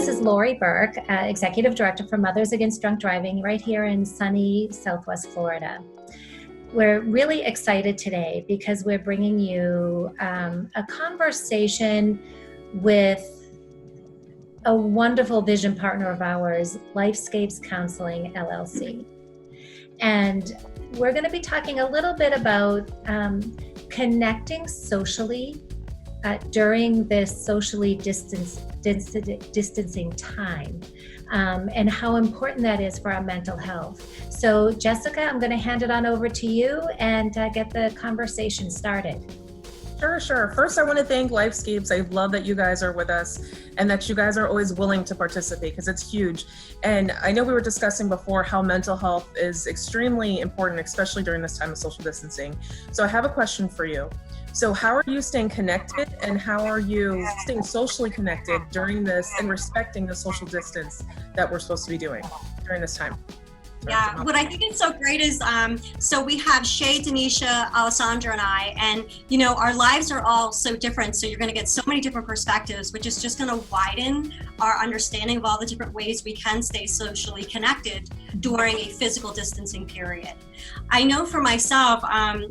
This is Lori Burke, Executive Director for Mothers Against Drunk Driving, right here in sunny Southwest Florida. We're really excited today because we're bringing you a conversation with a wonderful vision partner of ours, Lifescapes Counseling, LLC. And we're going to be talking a little bit about connecting socially during this socially distancing time, and how important that is for our mental health. So Jessica, I'm going to hand it on over to you and get the conversation started. Sure. First, I want to thank Lifescapes. I love that you guys are with us and that you guys are always willing to participate because it's huge. And I know we were discussing before how mental health is extremely important, especially during this time of social distancing. So I have a question for you. So how are you staying connected and how are you staying socially connected during this and respecting the social distance that we're supposed to be doing during this time? Yeah, what I think is so great is, so we have Shay, Denisha, Alessandra, and I, and our lives are all so different. So you're going to get so many different perspectives, which is just going to widen our understanding of all the different ways we can stay socially connected during a physical distancing period. I know for myself,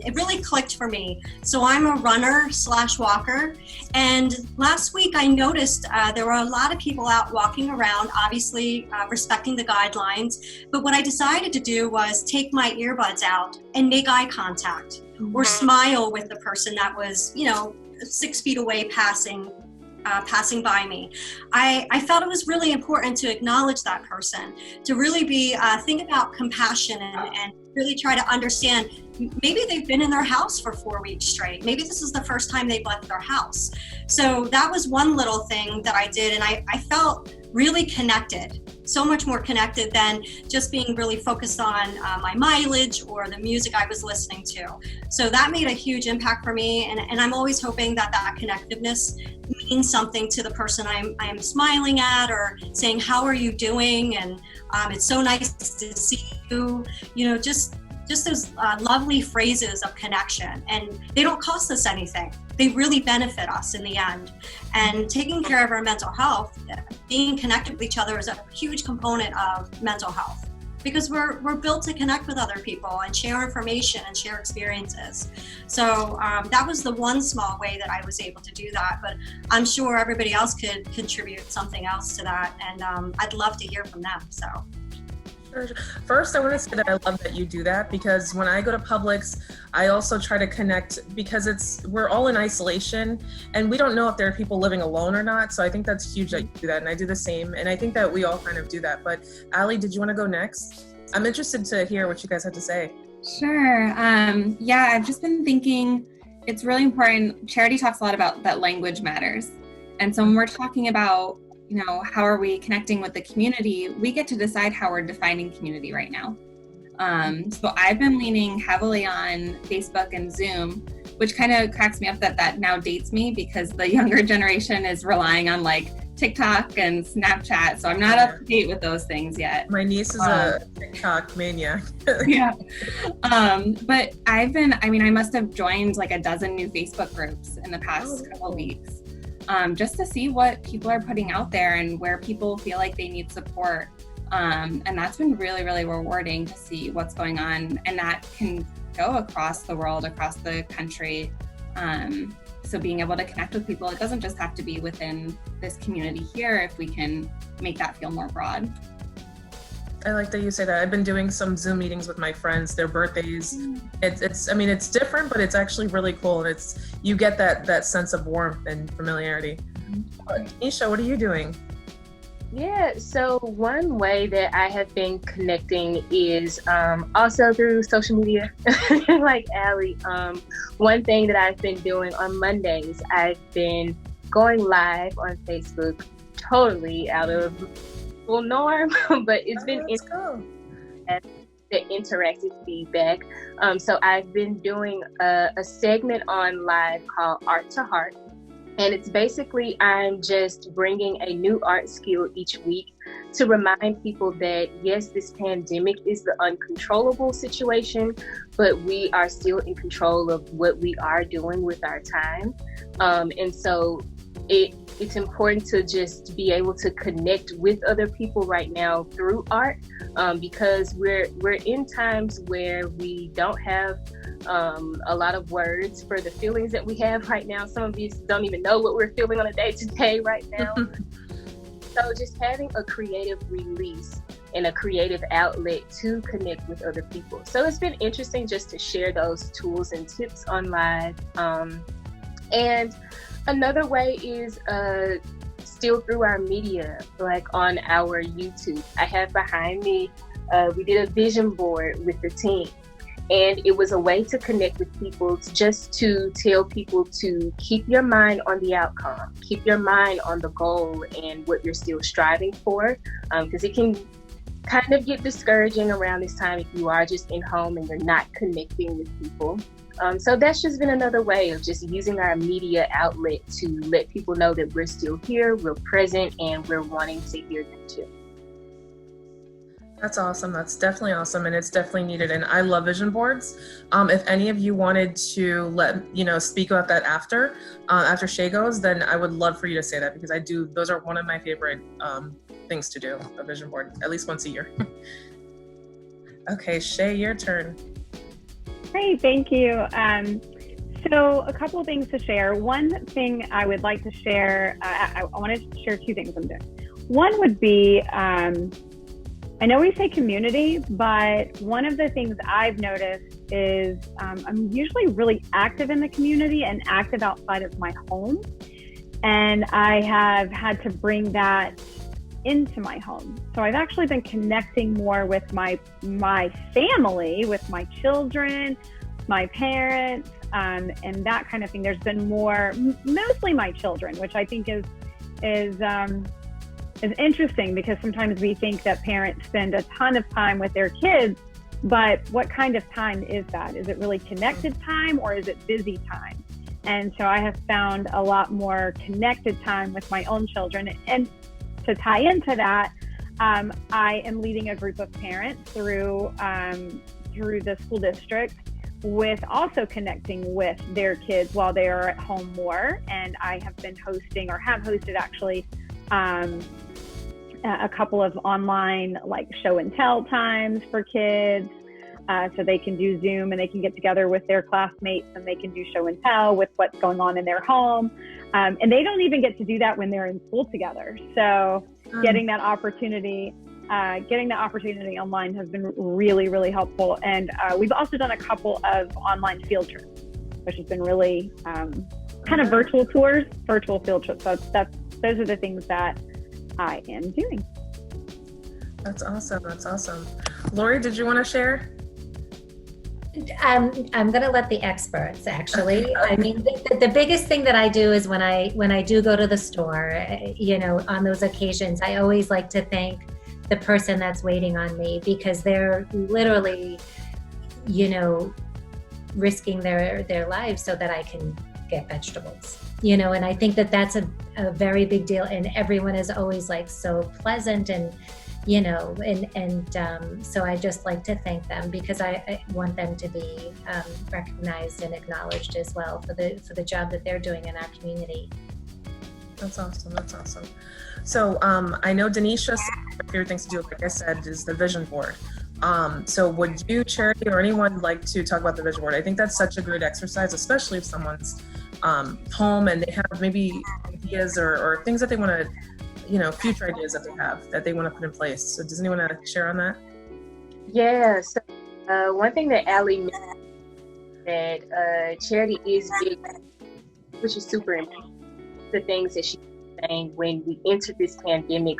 it really clicked for me. So I'm a runner/walker. And last week I noticed there were a lot of people out walking around, obviously respecting the guidelines. But what I decided to do was take my earbuds out and make eye contact or smile with the person that was, 6 feet away passing by me. I felt it was really important to acknowledge that person, to really be think about compassion and really try to understand. Maybe they've been in their house for 4 weeks straight. Maybe this is the first time they've left their house. So that was one little thing that I did, and I felt really connected, so much more connected than just being really focused on my mileage or the music I was listening to. So that made a huge impact for me, and I'm always hoping that connectiveness means something to the person I'm smiling at or saying, how are you doing? And it's so nice to see you, just those lovely phrases of connection, and they don't cost us anything. They really benefit us in the end. And taking care of our mental health, being connected with each other is a huge component of mental health, because we're built to connect with other people and share information and share experiences. So that was the one small way that I was able to do that, but I'm sure everybody else could contribute something else to that, and I'd love to hear from them. So. First, I want to say that I love that you do that, because when I go to Publix, I also try to connect, because we're all in isolation and we don't know if there are people living alone or not. So I think that's huge that you do that, and I do the same. And I think that we all kind of do that. But Allie, did you want to go next? I'm interested to hear what you guys have to say. Sure. Yeah, I've just been thinking it's really important. Charity talks a lot about that language matters. And so when we're talking about how are we connecting with the community, we get to decide how we're defining community right now. So I've been leaning heavily on Facebook and Zoom, which kind of cracks me up that now dates me, because the younger generation is relying on TikTok and Snapchat. So I'm not up to date with those things yet. My niece is a TikTok maniac. Yeah. But I must have joined a dozen new Facebook groups in the past couple of weeks. Just to see what people are putting out there and where people feel like they need support. And that's been really, really rewarding to see what's going on. And that can go across the world, across the country. So being able to connect with people, it doesn't just have to be within this community here, if we can make that feel more broad. I like that you say that. I've been doing some Zoom meetings with my friends, their birthdays. It's different, but it's actually really cool. And you get that sense of warmth and familiarity. Nisha, what are you doing? Yeah, so one way that I have been connecting is also through social media, like Allie. One thing that I've been doing on Mondays, I've been going live on Facebook, totally out of norm, but it's been the interactive feedback. So I've been doing a segment on live called Art to Heart, and it's basically I'm just bringing a new art skill each week to remind people that yes, this pandemic is the uncontrollable situation, but we are still in control of what we are doing with our time. And so it's important to just be able to connect with other people right now through art, because we're in times where we don't have a lot of words for the feelings that we have right now. Some of us don't even know what we're feeling on a day-to-day right now. So just having a creative release and a creative outlet to connect with other people. So it's been interesting just to share those tools and tips on live. And another way is still through our media, like on our YouTube. I have behind me, we did a vision board with the team. And it was a way to connect with people, just to tell people to keep your mind on the outcome, keep your mind on the goal and what you're still striving for, because it can kind of get discouraging around this time if you are just in home and you're not connecting with people. So that's just been another way of just using our media outlet to let people know that we're still here, we're present, and we're wanting to hear them too. That's awesome. That's definitely awesome. And it's definitely needed. And I love vision boards. If any of you wanted to speak about that after Shay goes, then I would love for you to say that, because those are one of my favorite things to do, a vision board, at least once a year. Okay, Shay, your turn. Hey, thank you. So a couple of things to share. One thing I would like to share, I wanted to share two things I'm doing. One would be, I know we say community, but one of the things I've noticed is I'm usually really active in the community and active outside of my home. And I have had to bring that into my home. So I've actually been connecting more with my family, with my children, my parents, and that kind of thing. There's been more, mostly my children, which I think is interesting, because sometimes we think that parents spend a ton of time with their kids, but what kind of time is that? Is it really connected time, or is it busy time? And so I have found a lot more connected time with my own children. And to tie into that, I am leading a group of parents through the school district, with also connecting with their kids while they are at home more. And I have been hosting, or have hosted actually, a couple of online like show and tell times for kids, so they can do Zoom and they can get together with their classmates and they can do show and tell with what's going on in their home. And they don't even get to do that when they're in school together. So getting that opportunity online has been really, really helpful. And we've also done a couple of online field trips, which has been really kind of virtual tours, virtual field trips. So those are the things that I am doing. That's awesome. That's awesome. Lori, did you want to share? I'm going to let the experts, actually. I mean, the biggest thing that I do is when I do go to the store, on those occasions, I always like to thank the person that's waiting on me, because they're literally, risking their lives so that I can get vegetables. And I think that that's a very big deal. And everyone is always like so pleasant and, so I just like to thank them, because I want them to be recognized and acknowledged as well for the job that they're doing in our community. That's awesome. That's awesome. So I know Denisha, my favorite things to do, like I said, is the vision board. So would you, Charity, or anyone like to talk about the vision board? I think that's such a great exercise, especially if someone's home and they have maybe ideas or things that they want to, future ideas that they have that they want to put in place. So does anyone want to share on that? Yeah. So one thing that Allie mentioned, that Charity is big, which is super important. The things that she was saying when we entered this pandemic,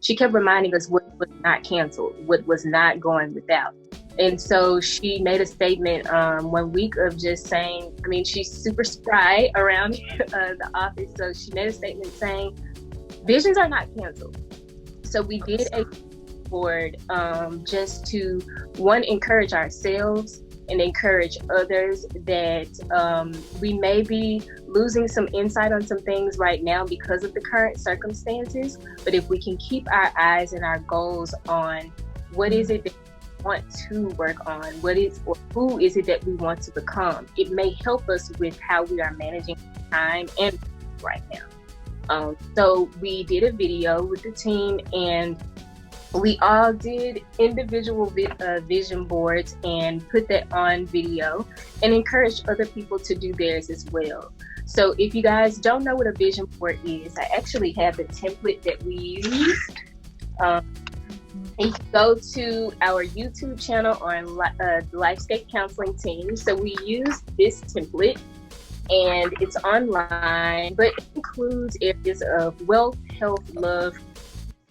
she kept reminding us what was not canceled, what was not going without. And so she made a statement 1 week of just saying, she's super spry around the office. So she made a statement saying, visions are not canceled. So we did a board just to, one, encourage ourselves and encourage others that we may be losing some insight on some things right now because of the current circumstances. But if we can keep our eyes and our goals on what is it that we want to work on, who is it that we want to become, it may help us with how we are managing time and right now. So we did a video with the team, and we all did individual vision boards and put that on video and encouraged other people to do theirs as well. So if you guys don't know what a vision board is, I actually have the template that we used. You can go to our YouTube channel on the Lifescape Counseling team. So we use this template, and it's online, but it includes areas of wealth, health, love,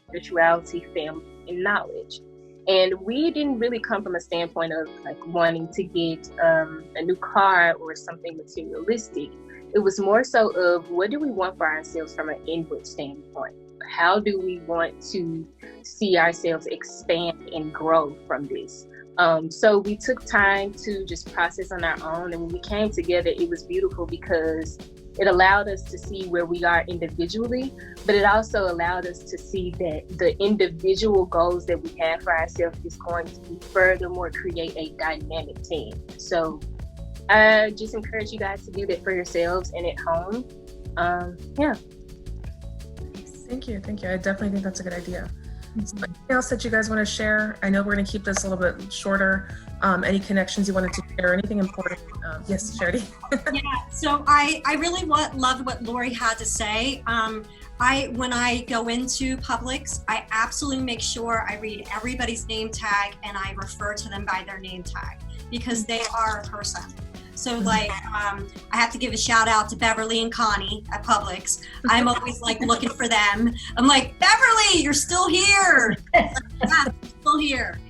spirituality, family, and knowledge. And we didn't really come from a standpoint of like wanting to get a new car or something materialistic. It was more so of what do we want for ourselves from an inward standpoint? How do we want to see ourselves expand and grow from this? So we took time to just process on our own. And when we came together, it was beautiful because it allowed us to see where we are individually, but it also allowed us to see that the individual goals that we have for ourselves is going to furthermore create a dynamic team. So I just encourage you guys to do that for yourselves and at home. Yeah. Thank you. I definitely think that's a good idea. So anything else that you guys want to share? I know we're going to keep this a little bit shorter. Any connections you wanted to share? Anything important? Yes, Charity. Yeah, so I really loved what Lori had to say. When I go into Publix, I absolutely make sure I read everybody's name tag and I refer to them by their name tag because they are a person. So like, I have to give a shout out to Beverly and Connie at Publix. I'm always like looking for them. I'm like, Beverly, you're still here. Yeah, I'm still here.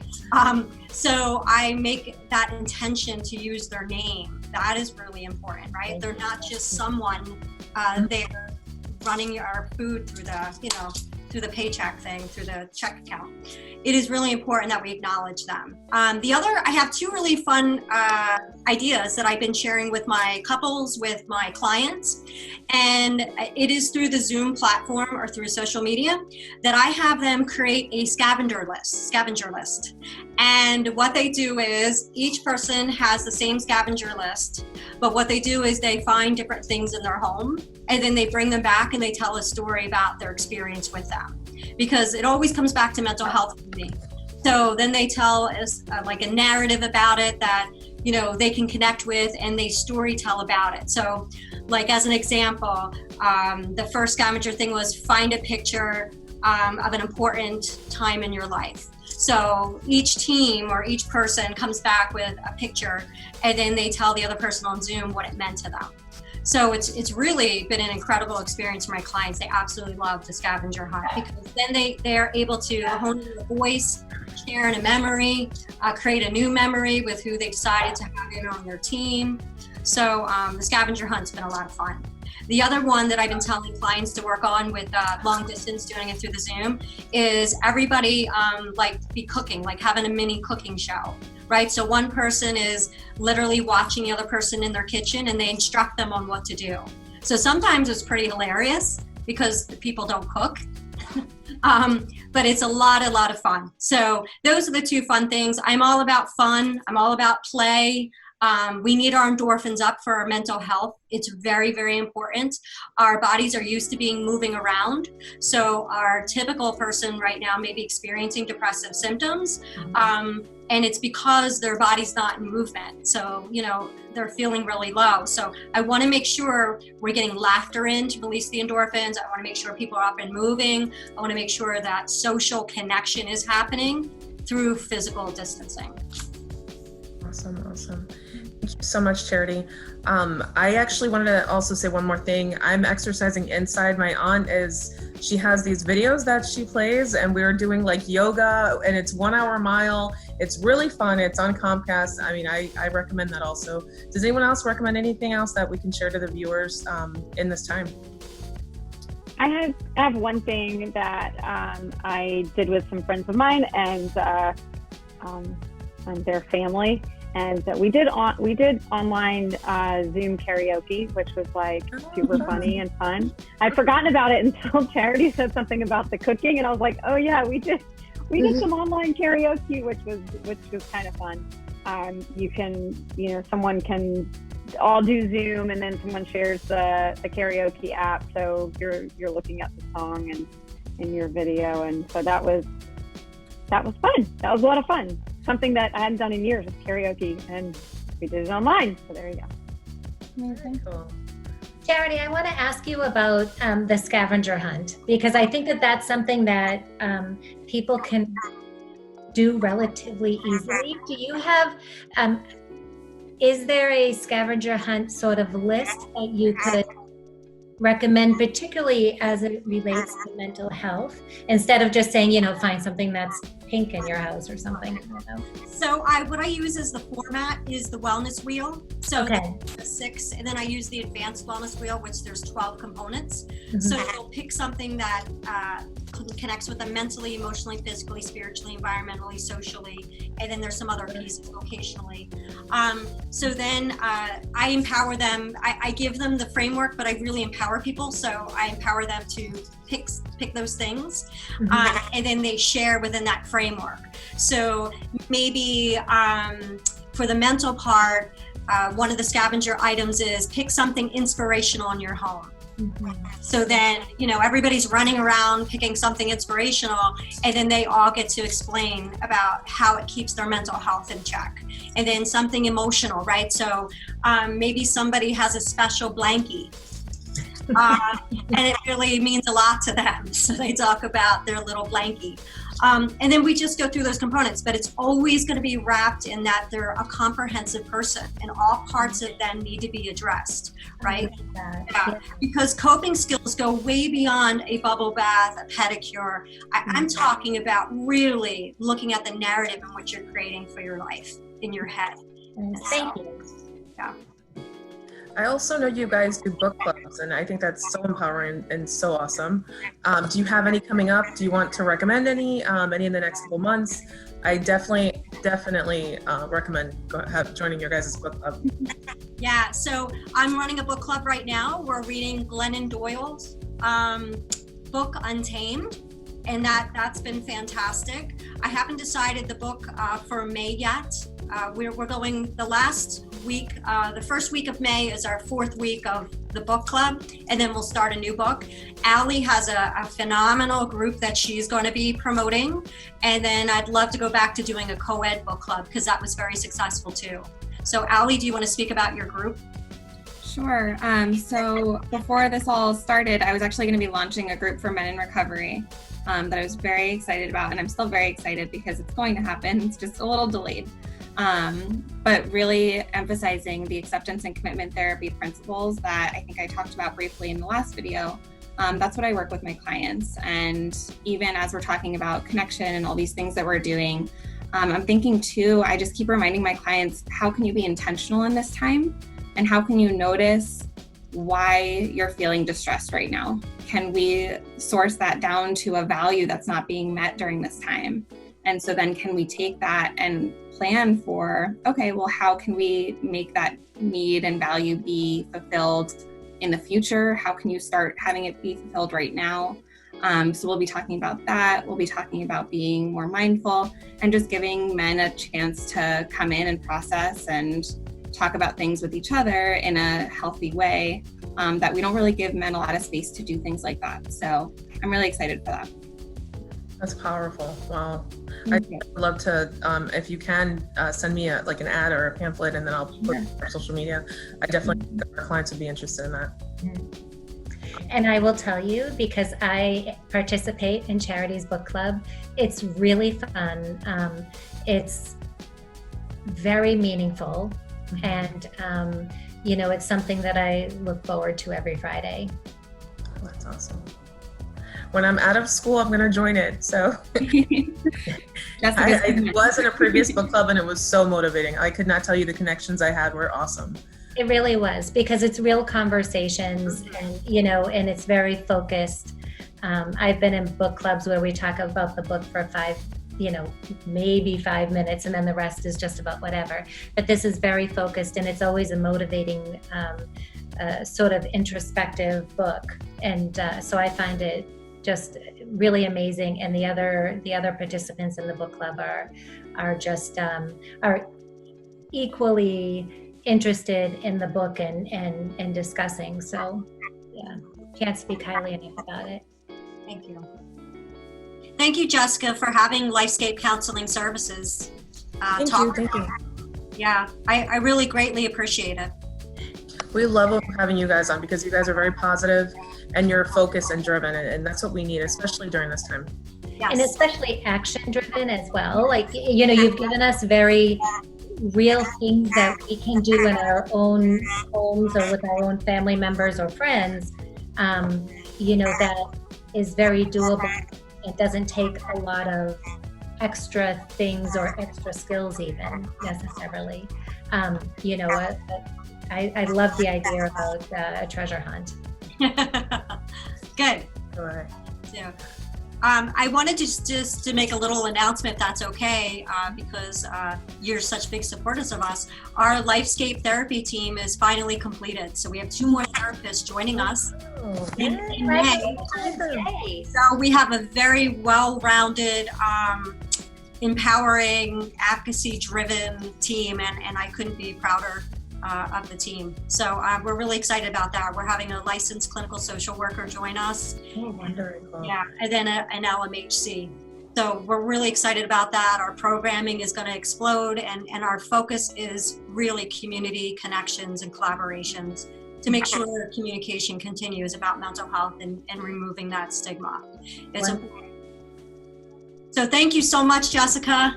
So I make that intention to use their name. That is really important, right? They're not just someone, they're running our food through the, through the paycheck thing, through the check account. It is really important that we acknowledge them. I have two really fun ideas that I've been sharing with my couples, with my clients, and it is through the Zoom platform or through social media that I have them create a scavenger list. And what they do is each person has the same scavenger list, but what they do is they find different things in their home and then they bring them back and they tell a story about their experience with them. Because it always comes back to mental health for me. So then they tell us like a narrative about it that, they can connect with and they story tell about it. So like as an example, the first scavenger thing was find a picture of an important time in your life. So each team or each person comes back with a picture and then they tell the other person on Zoom what it meant to them. So it's really been an incredible experience for my clients. They absolutely love the scavenger hunt because then they're able to hone in their voice, share in a memory, create a new memory with who they decided to have in on their team. So the scavenger hunt's been a lot of fun. The other one that I've been telling clients to work on with long distance, doing it through the Zoom, is everybody be cooking, like having a mini cooking show. Right? So one person is literally watching the other person in their kitchen and they instruct them on what to do. So sometimes it's pretty hilarious because the people don't cook, but it's a lot of fun. So those are the two fun things. I'm all about fun. I'm all about play. We need our endorphins up for our mental health. It's very, very important. Our bodies are used to moving around. So our typical person right now may be experiencing depressive symptoms. And it's because their body's not in movement. So, they're feeling really low. So I want to make sure we're getting laughter in to release the endorphins. I want to make sure people are up and moving. I want to make sure that social connection is happening through physical distancing. Awesome. Thank you so much, Charity. I actually wanted to also say one more thing. I'm exercising inside. My aunt she has these videos that she plays and we're doing like yoga and it's 1 hour mile. It's really fun. It's on Comcast. I mean, I recommend that also. Does anyone else recommend anything else that we can share to the viewers in this time? I have one thing that I did with some friends of mine and their family. And we did online Zoom karaoke, which was like super funny and fun. I'd forgotten about it until Charity said something about the cooking, and I was like, oh yeah, we did some online karaoke, which was kind of fun. You can, someone can all do Zoom, and then someone shares the karaoke app, so you're looking at the song and in your video, and so that was fun. That was a lot of fun. Something that I hadn't done in years was karaoke, and we did it online. So there you go. Amazing. Cool. Charity, I want to ask you about the scavenger hunt, because I think that that's something that people can do relatively easily. Do you have, is there a scavenger hunt sort of list that you could recommend, particularly as it relates to mental health, instead of just saying, find something that's pink in your house or something? I don't know. So what I use as the format is the wellness wheel. So Okay. there's 6, and then I use the advanced wellness wheel, which there's 12 components. Mhm. So you'll pick something that connects with them mentally, emotionally, physically, spiritually, environmentally, socially, and then there's some other pieces vocationally. So then I empower them. I give them the framework, but I really empower people. So I empower them to pick those things, and then they share within that framework. So maybe for the mental part, one of the scavenger items is pick something inspirational in your home. So then, everybody's running around picking something inspirational, and then they all get to explain about how it keeps their mental health in check. And then something emotional, right? So maybe somebody has a special blankie. And it really means a lot to them. So they talk about their little blankie. And then we just go through those components, but it's always going to be wrapped in that they're a comprehensive person and all parts of them need to be addressed, right? Yeah. Because coping skills go way beyond a bubble bath, a pedicure. I'm talking about really looking at the narrative in which you're creating for your life in your head. Thank you. Yeah. I also know you guys do book clubs, and I think that's so empowering and so awesome. Do you have any coming up? Do you want to recommend any in the next couple months? I definitely recommend joining your guys' book club. Yeah, so I'm running a book club right now. We're reading Glennon Doyle's book Untamed, and that's been fantastic. I haven't decided the book for May yet. We're going the last week, the first week of May is our 4th week of the book club, and then we'll start a new book. Allie has a phenomenal group that she's going to be promoting, and then I'd love to go back to doing a co-ed book club because that was very successful too. So Allie, do you want to speak about your group? Sure. So before this all started, I was actually going to be launching a group for men in recovery that I was very excited about, and I'm still very excited because it's going to happen. It's just a little delayed. But really emphasizing the acceptance and commitment therapy principles that I think I talked about briefly in the last video. That's what I work with my clients. And even as we're talking about connection and all these things that we're doing, I'm thinking too, I just keep reminding my clients, how can you be intentional in this time? And how can you notice why you're feeling distressed right now? Can we source that down to a value that's not being met during this time? And so then can we take that and plan for, okay, well, how can we make that need and value be fulfilled in the future? How can you start having it be fulfilled right now? So we'll be talking about that. We'll be talking about being more mindful and just giving men a chance to come in and process and talk about things with each other in a healthy way, that we don't really give men a lot of space to do things like that. So I'm really excited for that. That's powerful. Wow. I'd love to, if you can, send me an ad or a pamphlet, and then I'll put it on social media. I definitely think our clients would be interested in that. And I will tell you, because I participate in Charity's book club, it's really fun. It's very meaningful. And, it's something that I look forward to every Friday. That's awesome. When I'm out of school, I'm going to join it. So I was in a previous book club, and it was so motivating. I could not tell you the connections I had were awesome. It really was, because it's real conversations and, and it's very focused. I've been in book clubs where we talk about the book for maybe 5 minutes, and then the rest is just about whatever. But this is very focused, and it's always a motivating, sort of introspective book. And so I find it just really amazing. And the other participants in the book club are just are equally interested in the book and discussing. So yeah, can't speak highly enough about it. Thank you. Thank you, Jessica, for having Lifescape Counseling Services. Thank you. Yeah, I really greatly appreciate it. We love having you guys on because you guys are very positive and you're focused and driven, and that's what we need, especially during this time. Yes. And especially action driven as well. Like, you know, you've given us very real things that we can do in our own homes or with our own family members or friends, you know, that is very doable. It doesn't take a lot of extra things or extra skills even necessarily. You know, I love the idea about a treasure hunt. Good. All right. Yeah. I wanted to just to make a little announcement, if that's okay, because you're such big supporters of us. Our Lifescape therapy team is finally completed. So we have 2 more therapists joining us in May. So we have a very well-rounded, empowering, advocacy-driven team, and I couldn't be prouder of the team. So we're really excited about that. We're having a licensed clinical social worker join us. Oh, wonderful. Yeah, and then an LMHC. So we're really excited about that. Our programming is going to explode, and our focus is really community connections and collaborations to make sure communication continues about mental health and removing that stigma. It's important. So thank you so much, Jessica.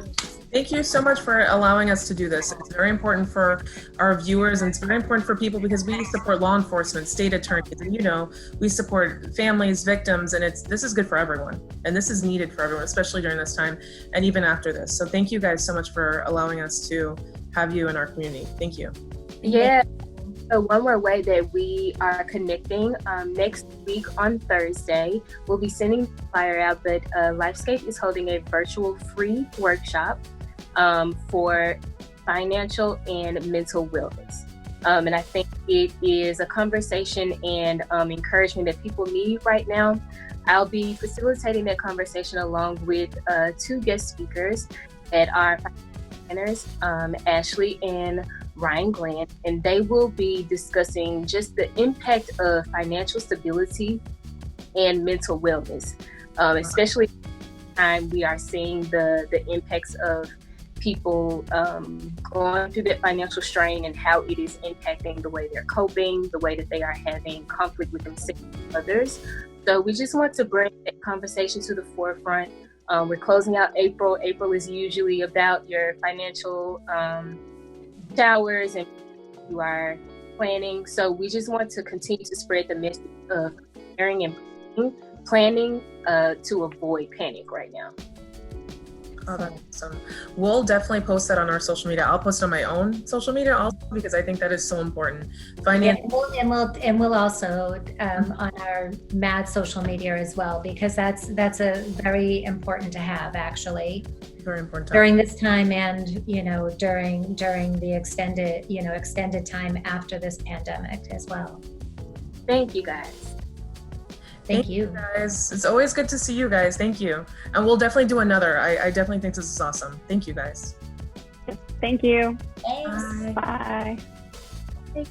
Thank you so much for allowing us to do this. It's very important for our viewers, and it's very important for people because we support law enforcement, state attorneys, and you know, we support families, victims, and this is good for everyone. And this is needed for everyone, especially during this time and even after this. So thank you guys so much for allowing us to have you in our community. Thank you. Yeah. So one more way that we are connecting, next week on Thursday, we'll be sending the flyer out, but Lifescape is holding a virtual free workshop for financial and mental wellness. And I think it is a conversation and encouragement that people need right now. I'll be facilitating that conversation along with 2 guest speakers at our centers, Ashley and Ryan Glenn, and they will be discussing just the impact of financial stability and mental wellness, especially time we are seeing the impacts of people going through that financial strain and how it is impacting the way they're coping, the way that they are having conflict with themselves and others. So we just want to bring that conversation to the forefront. We're closing out April. April is usually about your financial showers and you are planning. So we just want to continue to spread the message of preparing and planning to avoid panic right now. Oh, that's awesome. We'll definitely post that on our social media. I'll post it on my own social media also because I think that is so important. And we'll also on our MAD social media as well, because that's a very important to have actually. Very important during this time, and you know during the extended time after this pandemic as well. Thank you guys. Thank you guys. It's always good to see you guys. Thank you. And we'll definitely do another. I definitely think this is awesome. Thank you guys. Thank you. Thanks. Bye. Bye.